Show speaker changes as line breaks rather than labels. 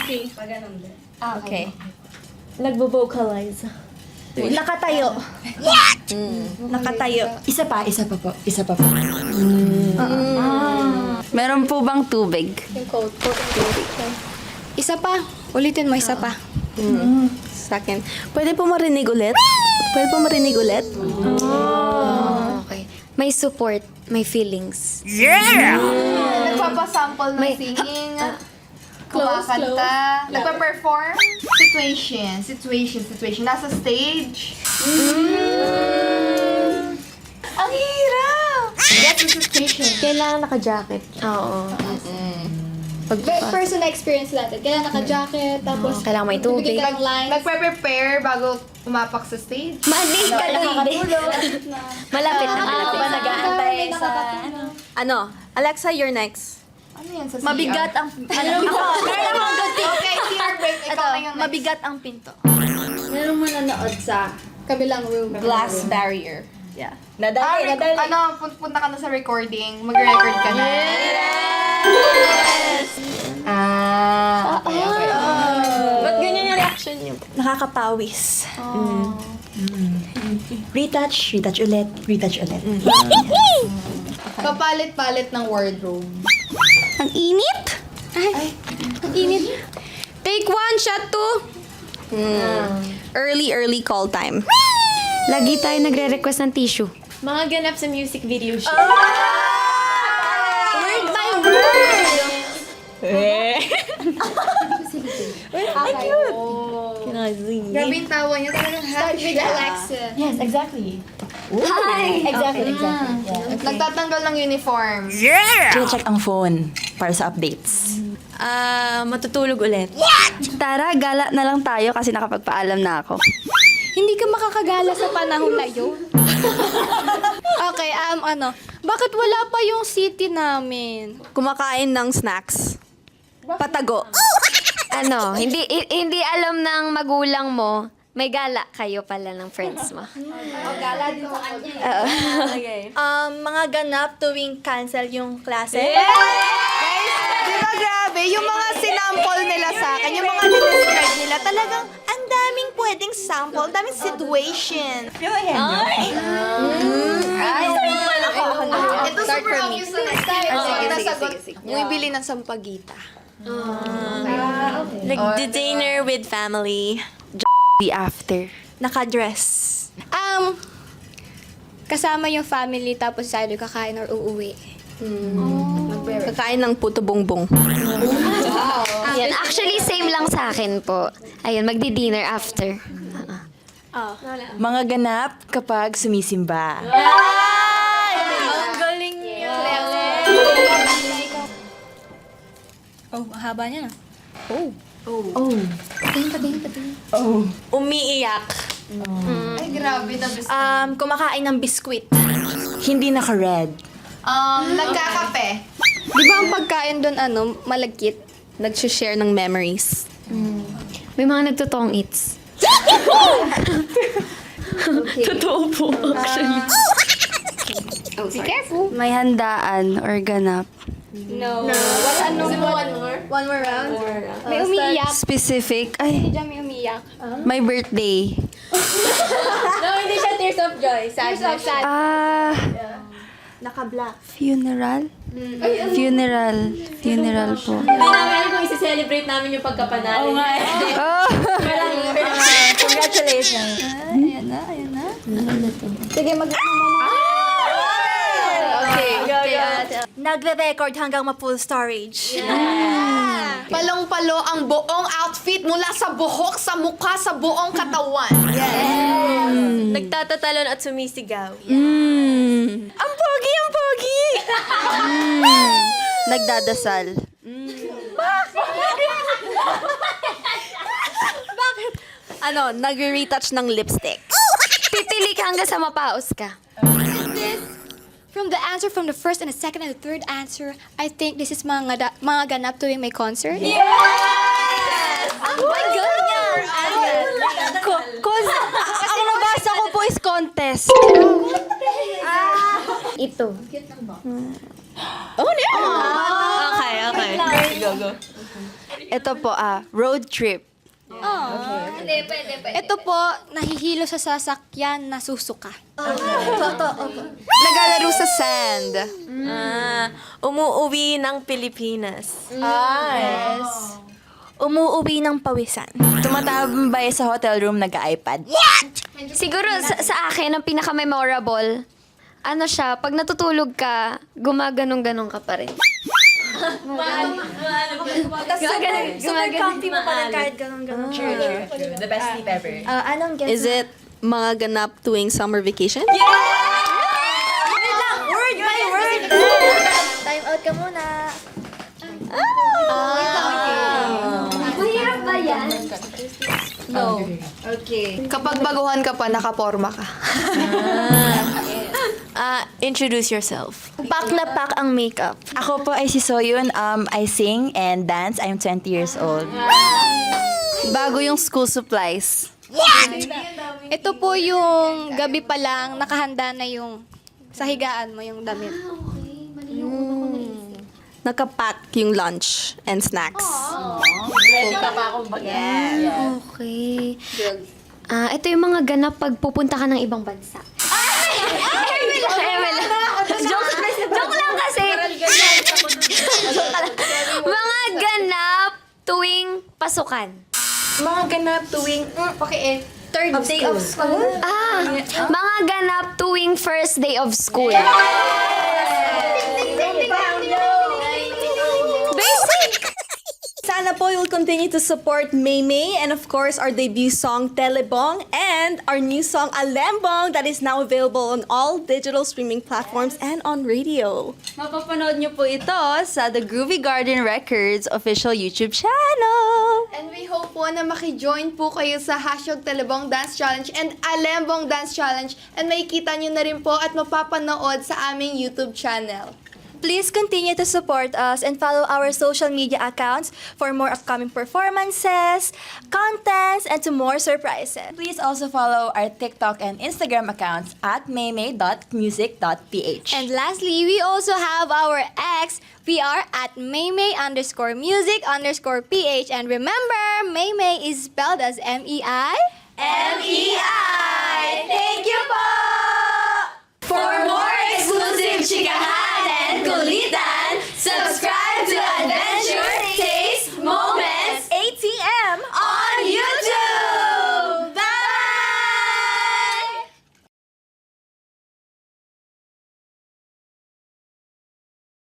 Okay. Nagbo-vocalize. Nakatayo. Nakatayo.
Isa pa po.
Meron po bang tubig?
Yung quote. Isa pa. Ulitin mo, isa pa.
Sa akin. Pwede po marinig ulit?
Okay. May support, may feelings.
Nagpapasample ng singing. Kumakanta. Nagpa-perform. Situation. Nasa stage. Ang hirap! That's the situation.
Kailangan naka-jacket.
Oo.
Personal experience natin. Kailangan naka-jacket, tapos
Kailangan may tubig.
bibigyan ka ng lines.
Nagpe-prepare bago pumapak sa stage.
Mali ka Malapit na.
Ba nag-aantay sa
Ano? Alexa, you're next.
Ano yan sa CR?
Mabigat ang...
Okay, CR break. Ikaw na yung next.
Mabigat ang pinto.
Merong manonood sa
Kabilang room.
glass barrier. Yeah.
Ah,
Nadali.
punta ka na sa recording. Mag-record ka na. Okay.
Ba't ganyan yung reaction niyo? Nakakapawis.
Retouch ulit.
Kapalit-palit ng wardrobe.
Ang init?
Ang init. Take 1, shot 2.
Early call time. Lagi tayo nagre-request ng tissue.
Mga ganap sa music video shoot.
Word by word!
Grabe yung tawa niya. Talagang
Start
happy
with
siya.
Alexa.
Yes, exactly.
Hi!
Exactly.
Nagtatanggal ng uniform.
Check ang phone para sa updates.
Matutulog ulit.
Tara, gala na lang tayo kasi nakapagpaalam na ako.
Hindi ka makakagala sa panahon na yun. Okay, bakit wala pa yung city namin?
Kumakain ng snacks. Patago.
Hindi alam ng magulang mo, may gala kayo pala ng friends mo.
Mga ganap tuwing cancel yung klase.
Di ba grabe? Yung mga sinample nila sa akin, yung mga describe nila, talagang ang daming pwedeng sample, ang daming situation. Ito super obvious na next time. Sige, nasagot. Bumibili ng sampagita.
Like the dinner with family.
The after.
Nakadress.
Kasama yung family, tapos either kakain or uuwi.
Kakain ng puto bongbong.
Yan. Actually, same lang sa akin po. Ayun, magdi-dinner after.
Mga ganap kapag sumisimba.
Ang galing niya. Oh, mahaba niya na. Umiiyak.
Ay, grabe na bis.
Kumakain ng biskwit.
Hindi naka-red.
Nagkakape.
Di ba ang pagkain doon, malagkit?
Nag-share ng memories.
May mga nagtotong eats.
Totoo po, actually.
Be careful.
May handaan or ganap.
No. One more round? May umiiyak.
Specific. Ay,
Diyan may umiiyak.
my birthday.
No, hindi siya tears of joy. Sadness. Naka-black.
Funeral? Funeral po.
Hindi namin alam kung isi-celebrate namin yung pagkapanalo. Oo nga.
Oh!
Congratulations.
Ayan na. Sige,
Nagre-record hanggang ma-full storage.
Palong-palo ang buong outfit mula sa buhok, sa mukha, sa buong katawan.
Nagtatatalon at sumisigaw.
Ang pogi! Nagdadasal. Nagre-retouch ng lipstick.
Pipili ka hanggang sa mapaos ka.
From the answer from the first and the second and the third answer, I think this is mga ganap tuwing may concert.
Oh my God! Ang nabasa ko po is contest.
Ito.
Okay. Go.
Ito po, road trip.
Ito po, nahihilo sa sasakyan, nasusuka.
Naglalaro sa sand.
Umuuwi ng Pilipinas.
Umuuwi ng pawisan. Tumatambay sa hotel room, nag-iPad.
Siguro sa akin, ang pinaka-memorable, ano siya, pag natutulog ka, gumaganong-ganong ka pa rin.
Super comfy mo pa rin kahit ganun-ganun. True.
The best sleep ever.
Anong guess
Is it mga ganap tuwing summer vacation?
Word by word! Time out ka muna.
Mahirap ba yan?
Kapag baguhan ka pa, nakaporma ka.
Introduce yourself. Pak na pak ang makeup.
Ako po ay si Soyun. I sing and dance. I'm 20 years old.
Bago yung school supplies.
Ito po yung gabi pa lang, nakahanda na yung sa higaan mo yung damit.
Nakapack yung lunch and snacks.
Okay. Ito yung mga ganap pag pupunta ka ng ibang bansa. Joke lang kasi. Mga ganap tuwing pasukan.
Mga ganap tuwing, third day of school.
Mga ganap tuwing first day of school.
Sana po you'll continue to support Maymay and of course our debut song Telebong and our new song Alembong that is now available on all digital streaming platforms and on radio.
Mapapanood niyo po ito sa The Groovy Garden Records official YouTube channel.
And we hope po na maki-join po kayo sa #Telebong Dance Challenge and Alembong Dance Challenge and makikita nyo na rin po at mapapanood sa aming YouTube channel.
Please continue to support us and follow our social media accounts for more upcoming performances, contents, and to more surprises.
Please also follow our TikTok and Instagram accounts at maymay.music.ph.
And lastly, we also have our X. We are at maymay_music_ph. And remember, Maymay is spelled as MEI.
MEI!